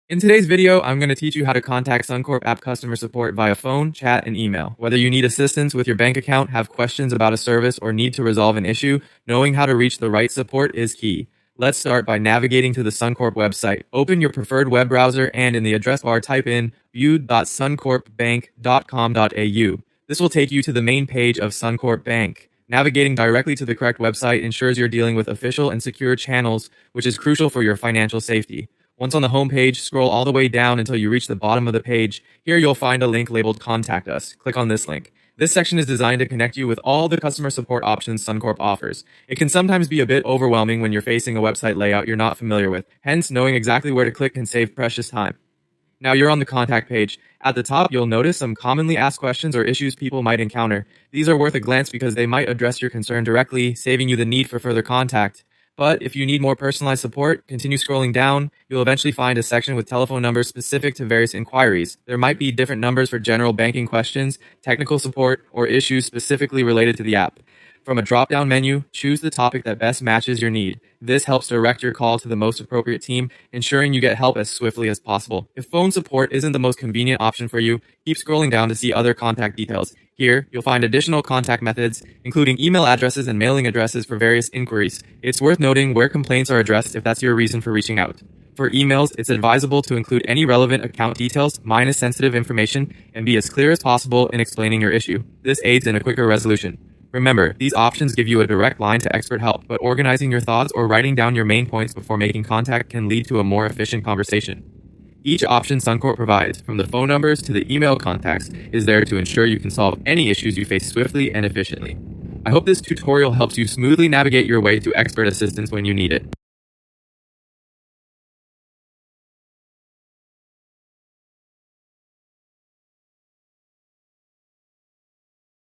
In today's video, I'm going to teach you how to contact Suncorp app customer support via phone, chat, and email. Whether you need assistance with your bank account, have questions about a service, or need to resolve an issue, knowing how to reach the right support is key. Let's start by navigating to the Suncorp website. Open your preferred web browser and in the address bar type in view.suncorpbank.com.au. This will take you to the main page of Suncorp Bank. Navigating directly to the correct website ensures you're dealing with official and secure channels, which is crucial for your financial safety. Once on the home page, scroll all the way down until you reach the bottom of the page. Here you'll find a link labeled Contact Us. Click on this link. This section is designed to connect you with all the customer support options Suncorp offers. It can sometimes be a bit overwhelming when you're facing a website layout you're not familiar with. Hence, knowing exactly where to click can save precious time. Now you're on the contact page. At the top, you'll notice some commonly asked questions or issues people might encounter. These are worth a glance because they might address your concern directly, saving you the need for further contact. But if you need more personalized support, continue scrolling down. You'll eventually find a section with telephone numbers specific to various inquiries. There might be different numbers for general banking questions, technical support, or issues specifically related to the app. From a drop-down menu, choose the topic that best matches your need. This helps direct your call to the most appropriate team, ensuring you get help as swiftly as possible. If phone support isn't the most convenient option for you, keep scrolling down to see other contact details. Here, you'll find additional contact methods, including email addresses and mailing addresses for various inquiries. It's worth noting where complaints are addressed if that's your reason for reaching out. For emails, it's advisable to include any relevant account details, minus sensitive information, and be as clear as possible in explaining your issue. This aids in a quicker resolution. Remember, these options give you a direct line to expert help, but organizing your thoughts or writing down your main points before making contact can lead to a more efficient conversation. Each option Suncorp provides, from the phone numbers to the email contacts, is there to ensure you can solve any issues you face swiftly and efficiently. I hope this tutorial helps you smoothly navigate your way to expert assistance when you need it.